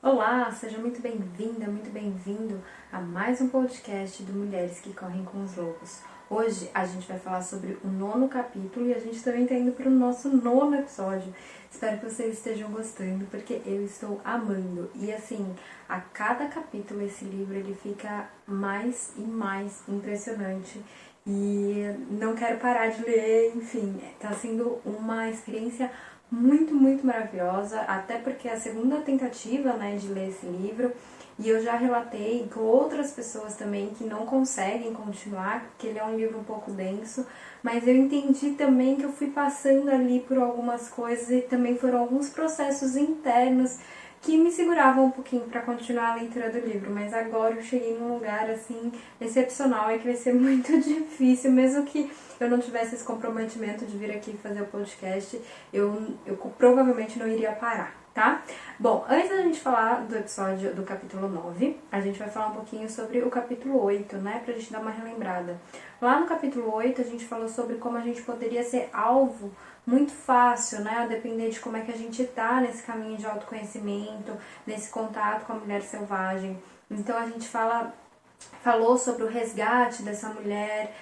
Olá, seja muito bem-vinda, muito bem-vindo a mais um podcast do Mulheres que Correm com os Lobos. Hoje a gente vai falar sobre o 9º capítulo e a gente também está indo para o nosso 9º episódio. Espero que vocês estejam gostando, porque eu estou amando. E assim, a cada capítulo esse livro ele fica mais e mais impressionante. E não quero parar de ler, enfim, está sendo uma experiência muito maravilhosa, até porque é a segunda tentativa, né, de ler esse livro, e eu já relatei com outras pessoas também que não conseguem continuar, porque ele é um livro um pouco denso, mas eu entendi também que eu fui passando ali por algumas coisas e também foram alguns processos internos que me seguravam um pouquinho para continuar a leitura do livro, mas agora eu cheguei num lugar assim excepcional, é que vai ser muito difícil, mesmo que eu não tivesse esse comprometimento de vir aqui fazer o podcast, eu provavelmente não iria parar, tá? Bom, antes da gente falar do episódio do capítulo 9, a gente vai falar um pouquinho sobre o capítulo 8, né, pra gente dar uma relembrada. Lá no capítulo 8 a gente falou sobre como a gente poderia ser alvo muito fácil, né, a depender de como é que a gente tá nesse caminho de autoconhecimento, nesse contato com a mulher selvagem. Então a gente falou sobre o resgate dessa mulher,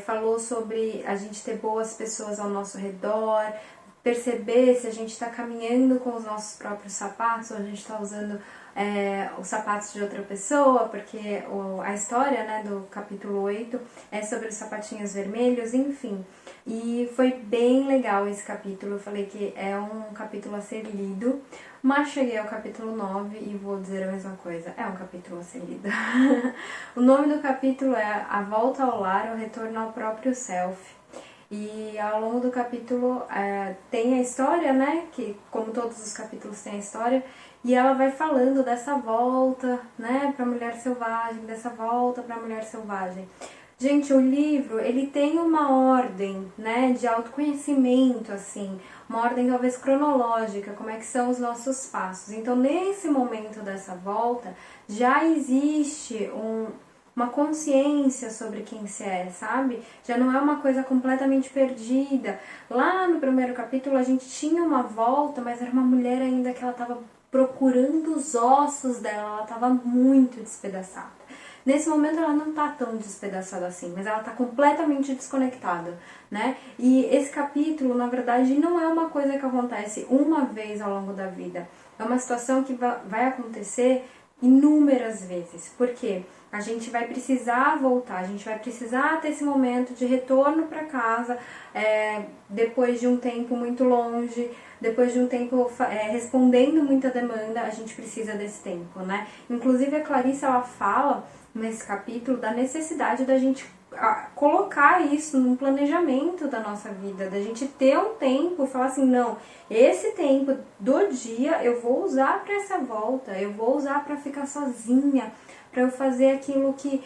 falou sobre a gente ter boas pessoas ao nosso redor, perceber se a gente está caminhando com os nossos próprios sapatos, ou a gente está usando os sapatos de outra pessoa, porque a história, né, do capítulo 8 é sobre os sapatinhos vermelhos, enfim. E foi bem legal esse capítulo, eu falei que é um capítulo a ser lido, mas cheguei ao capítulo 9 e vou dizer a mesma coisa, é um capítulo a ser lido. O nome do capítulo é A Volta ao Lar, o Retorno ao Próprio Self. E ao longo do capítulo tem a história, né, que como todos os capítulos tem a história, e ela vai falando dessa volta, né, para a mulher selvagem, dessa volta para a mulher selvagem. Gente, o livro, ele tem uma ordem, né, de autoconhecimento, assim, uma ordem talvez cronológica, como é que são os nossos passos. Então, nesse momento dessa volta, já existe uma consciência sobre quem se é, sabe? Já não é uma coisa completamente perdida. Lá no primeiro capítulo, a gente tinha uma volta, mas era uma mulher ainda que ela estava procurando os ossos dela, ela estava muito despedaçada. Nesse momento ela não tá tão despedaçada assim, mas ela tá completamente desconectada, né? E esse capítulo, na verdade, não é uma coisa que acontece uma vez ao longo da vida. É uma situação que vai acontecer inúmeras vezes. Por quê? A gente vai precisar voltar, a gente vai precisar ter esse momento de retorno para casa, depois de um tempo muito longe, depois de um tempo respondendo muita demanda, a gente precisa desse tempo, né? Inclusive a Clarissa, ela fala nesse capítulo da necessidade da gente colocar isso num planejamento da nossa vida, da gente ter um tempo e falar assim, não, esse tempo do dia eu vou usar para essa volta, eu vou usar para ficar sozinha, para eu fazer aquilo que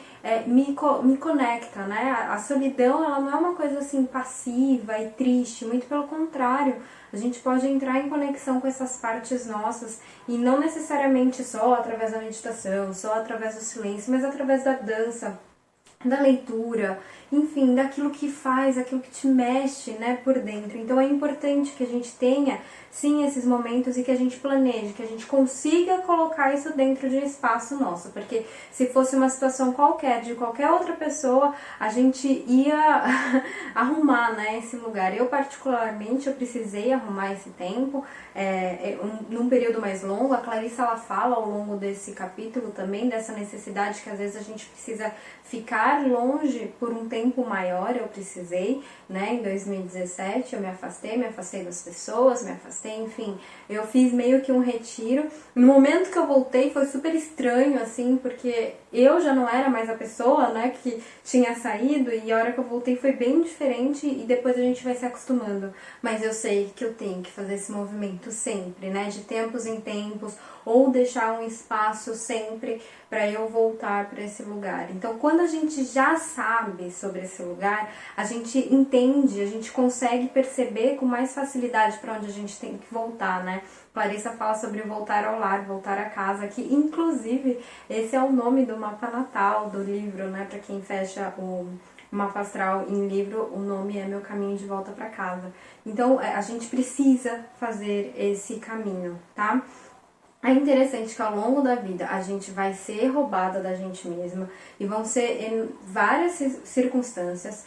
me conecta, né? A solidão, ela não é uma coisa assim passiva e triste, muito pelo contrário. A gente pode entrar em conexão com essas partes nossas e não necessariamente só através da meditação, só através do silêncio, mas através da dança, da leitura, enfim, daquilo que faz, aquilo que te mexe, né, por dentro. Então é importante que a gente tenha, sim, esses momentos e que a gente planeje, que a gente consiga colocar isso dentro de um espaço nosso, porque se fosse uma situação qualquer, de qualquer outra pessoa, a gente ia arrumar, né, esse lugar. Eu particularmente, eu precisei arrumar esse tempo, num período mais longo. A Clarissa, ela fala ao longo desse capítulo também dessa necessidade que às vezes a gente precisa ficar longe por um tempo maior. Eu precisei, né, em 2017 eu me afastei das pessoas, me afastei, enfim, eu fiz meio que um retiro. No momento que eu voltei foi super estranho, assim, porque eu já não era mais a pessoa, né, que tinha saído, e a hora que eu voltei foi bem diferente e depois a gente vai se acostumando. Mas eu sei que eu tenho que fazer esse movimento sempre, né, de tempos em tempos, ou deixar um espaço sempre para eu voltar para esse lugar. Então, quando a gente já sabe sobre esse lugar, a gente entende, a gente consegue perceber com mais facilidade para onde a gente tem que voltar, né? Clarissa fala sobre voltar ao lar, voltar a casa, que inclusive esse é o nome do mapa natal do livro, né? Para quem fecha o mapa astral em livro, o nome é Meu Caminho de Volta para Casa. Então, a gente precisa fazer esse caminho, tá? É interessante que ao longo da vida a gente vai ser roubada da gente mesma e vão ser em várias circunstâncias.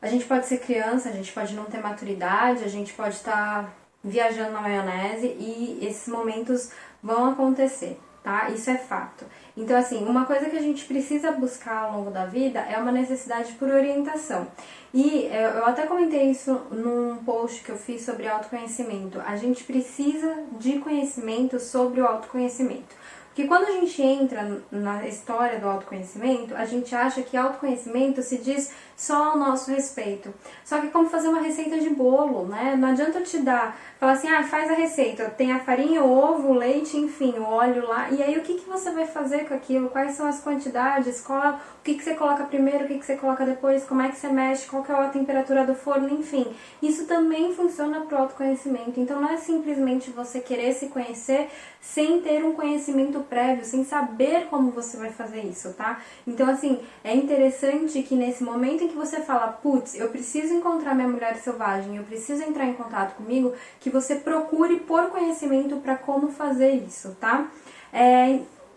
A gente pode ser criança, a gente pode não ter maturidade, a gente pode estar viajando na maionese e esses momentos vão acontecer, tá? Isso é fato. Então, assim, uma coisa que a gente precisa buscar ao longo da vida é uma necessidade por orientação. E eu até comentei isso num post que eu fiz sobre autoconhecimento. A gente precisa de conhecimento sobre o autoconhecimento. Porque quando a gente entra na história do autoconhecimento, a gente acha que autoconhecimento se diz só ao nosso respeito. Só que é como fazer uma receita de bolo, né? Não adianta eu te dar, falar assim, faz a receita, tem a farinha, o ovo, o leite, enfim, o óleo lá. E aí o que você vai fazer com aquilo? Quais são as quantidades? O que você coloca primeiro, o que você coloca depois? Como é que você mexe? Qual que é a temperatura do forno? Enfim, isso também funciona para o autoconhecimento. Então não é simplesmente você querer se conhecer sem ter um conhecimento prévio, sem saber como você vai fazer isso, tá? Então, assim, é interessante que nesse momento em que você fala, putz, eu preciso encontrar minha mulher selvagem, eu preciso entrar em contato comigo, que você procure por conhecimento para como fazer isso, tá?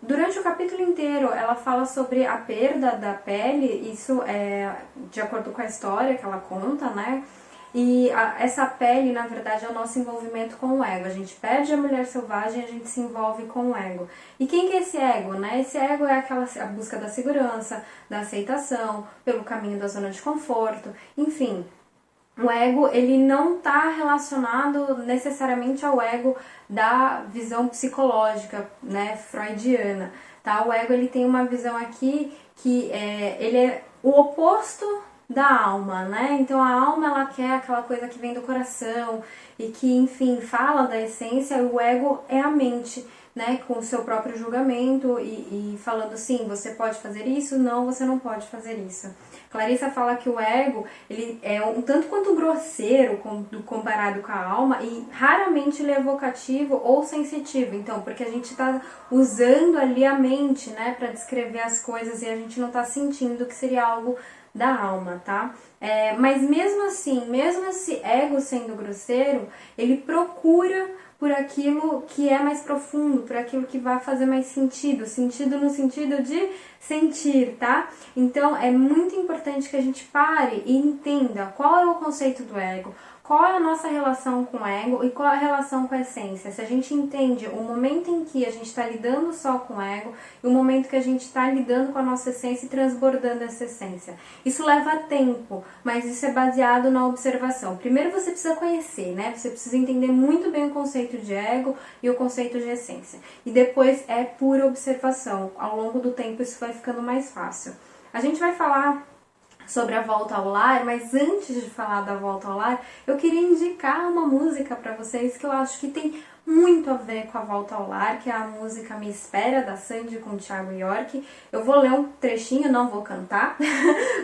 Durante o capítulo inteiro, ela fala sobre a perda da pele, isso é de acordo com a história que ela conta, né? E essa pele, na verdade, é o nosso envolvimento com o ego. A gente perde a mulher selvagem e a gente se envolve com o ego. E quem que é esse ego, né? Esse ego é a busca da segurança, da aceitação, pelo caminho da zona de conforto, enfim. O ego, ele não está relacionado necessariamente ao ego da visão psicológica, né, freudiana, tá? O ego, ele tem uma visão aqui que ele é o oposto da alma, né? Então a alma, ela quer aquela coisa que vem do coração e que, enfim, fala da essência, e o ego é a mente, né, com o seu próprio julgamento e falando assim, você pode fazer isso, não, você não pode fazer isso. Clarissa fala que o ego, ele é um tanto quanto grosseiro comparado com a alma e raramente ele é evocativo ou sensitivo, então, porque a gente está usando ali a mente, né, para descrever as coisas e a gente não está sentindo que seria algo da alma, tá? Mas mesmo assim, mesmo esse ego sendo grosseiro, ele procura por aquilo que é mais profundo, por aquilo que vai fazer mais sentido, sentido no sentido de sentir, tá? Então é muito importante que a gente pare e entenda qual é o conceito do ego, qual é a nossa relação com o ego e qual é a relação com a essência. Se a gente entende o momento em que a gente está lidando só com o ego e o momento que a gente está lidando com a nossa essência e transbordando essa essência. Isso leva tempo, mas isso é baseado na observação. Primeiro você precisa conhecer, né? Você precisa entender muito bem o conceito de ego e o conceito de essência. E depois é pura observação. Ao longo do tempo isso vai ficando mais fácil. A gente vai falar sobre a volta ao lar, mas antes de falar da volta ao lar, eu queria indicar uma música para vocês que eu acho que tem muito a ver com a volta ao lar, que é a música Me Espera, da Sandy com o Thiago York. Eu vou ler um trechinho, não vou cantar,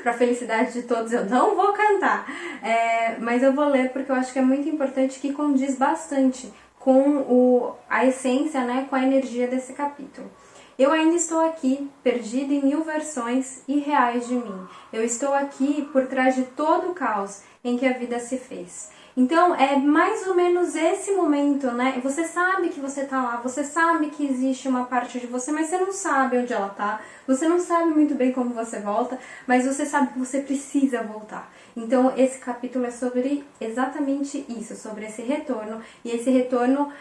para felicidade de todos eu não vou cantar, mas eu vou ler porque eu acho que é muito importante, que condiz bastante com a essência, né, com a energia desse capítulo. Eu ainda estou aqui, perdida em 1000 versões irreais de mim. Eu estou aqui por trás de todo o caos em que a vida se fez. Então, é mais ou menos esse momento, né? Você sabe que você tá lá, você sabe que existe uma parte de você, mas você não sabe onde ela tá, você não sabe muito bem como você volta, mas você sabe que você precisa voltar. Então, esse capítulo é sobre exatamente isso, sobre esse retorno, e esse retorno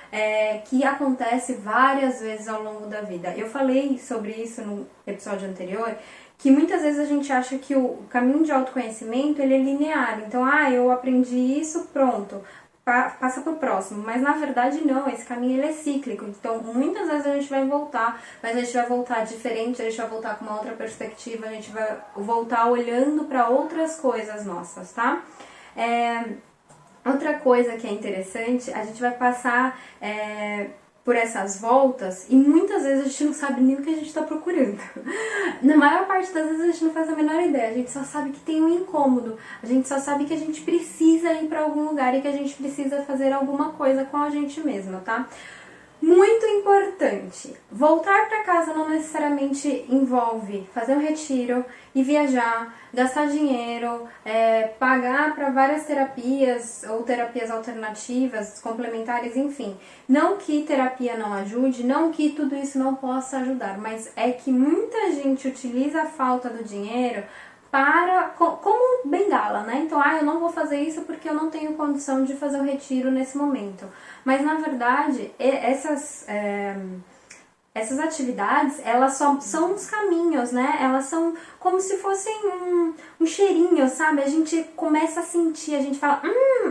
que acontece várias vezes ao longo da vida. Eu falei sobre isso no episódio anterior, que muitas vezes a gente acha que o caminho de autoconhecimento ele é linear. Então, eu aprendi isso, pronto, passa pro próximo. Mas na verdade não, esse caminho ele é cíclico. Então, muitas vezes a gente vai voltar, mas a gente vai voltar diferente, a gente vai voltar com uma outra perspectiva, a gente vai voltar olhando para outras coisas nossas, tá? Outra coisa que é interessante, a gente vai passar por essas voltas e muitas vezes a gente não sabe nem o que a gente está procurando. Na maior parte das vezes a gente não faz a menor ideia, a gente só sabe que tem um incômodo, a gente só sabe que a gente precisa ir para algum lugar e que a gente precisa fazer alguma coisa com a gente mesma, tá? Muito importante. Voltar para casa não necessariamente envolve fazer um retiro e viajar, gastar dinheiro, pagar para várias terapias ou terapias alternativas, complementares, enfim. Não que terapia não ajude, não que tudo isso não possa ajudar, mas é que muita gente utiliza a falta do dinheiro como bengala, né? Então, eu não vou fazer isso porque eu não tenho condição de fazer o retiro nesse momento. Mas, na verdade, essas atividades, elas só são os caminhos, né? Elas são como se fossem um cheirinho, sabe? A gente começa a sentir, a gente fala,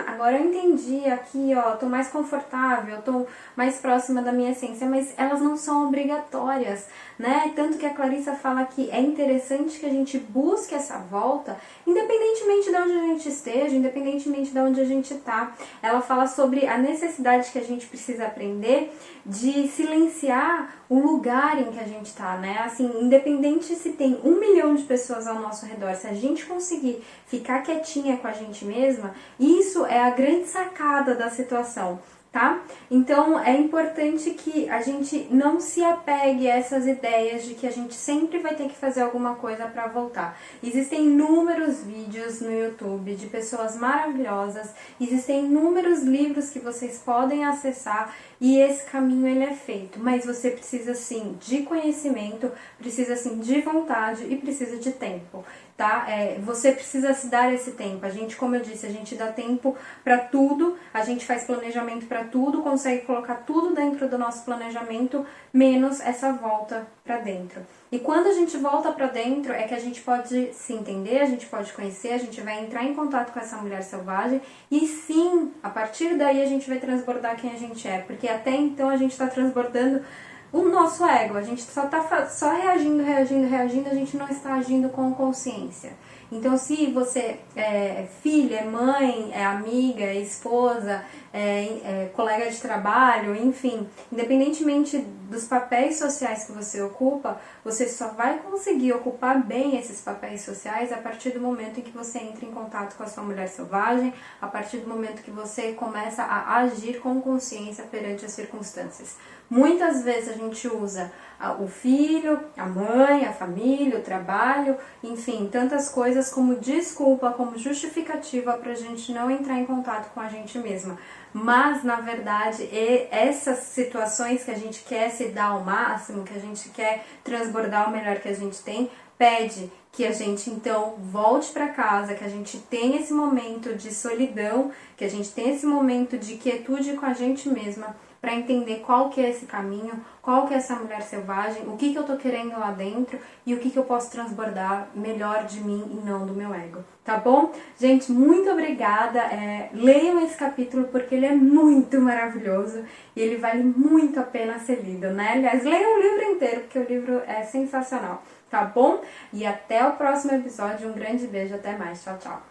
agora eu entendi aqui, ó, tô mais confortável, tô mais próxima da minha essência, mas elas não são obrigatórias, né? Tanto que a Clarissa fala que é interessante que a gente busque essa volta, independentemente de onde a gente esteja, independentemente de onde a gente tá. Ela fala sobre a necessidade que a gente precisa aprender de silenciar o lugar em que a gente tá, né? Assim, independente se tem 1 milhão de pessoas ao nosso redor, se a gente conseguir ficar quietinha com a gente mesma, isso é a grande sacada da situação, tá? Então é importante que a gente não se apegue a essas ideias de que a gente sempre vai ter que fazer alguma coisa para voltar. Existem inúmeros vídeos no YouTube de pessoas maravilhosas, existem inúmeros livros que vocês podem acessar e esse caminho ele é feito, mas você precisa sim de conhecimento, precisa sim de vontade e precisa de tempo. Tá? Você precisa se dar esse tempo. A gente, como eu disse, a gente dá tempo para tudo, a gente faz planejamento para tudo, consegue colocar tudo dentro do nosso planejamento, menos essa volta para dentro. E quando a gente volta para dentro, é que a gente pode se entender, a gente pode conhecer, a gente vai entrar em contato com essa mulher selvagem e sim, a partir daí a gente vai transbordar quem a gente é, porque até então a gente está transbordando o nosso ego, a gente só está só reagindo, a gente não está agindo com consciência. Então, se você é filha, é mãe, é amiga, é esposa, é colega de trabalho, enfim, independentemente dos papéis sociais que você ocupa, você só vai conseguir ocupar bem esses papéis sociais a partir do momento em que você entra em contato com a sua mulher selvagem, a partir do momento que você começa a agir com consciência perante as circunstâncias. Muitas vezes a gente usa o filho, a mãe, a família, o trabalho, enfim, tantas coisas como desculpa, como justificativa para a gente não entrar em contato com a gente mesma. Mas, na verdade, essas situações que a gente quer se dar ao máximo, que a gente quer transbordar o melhor que a gente tem, pede que a gente então volte para casa, que a gente tenha esse momento de solidão, que a gente tenha esse momento de quietude com a gente mesma, para entender qual que é esse caminho, qual que é essa mulher selvagem, o que eu tô querendo lá dentro e o que eu posso transbordar melhor de mim e não do meu ego, tá bom? Gente, muito obrigada, leiam esse capítulo porque ele é muito maravilhoso e ele vale muito a pena ser lido, né? Aliás, leiam o livro inteiro porque o livro é sensacional, tá bom? E até o próximo episódio, um grande beijo, até mais, tchau, tchau!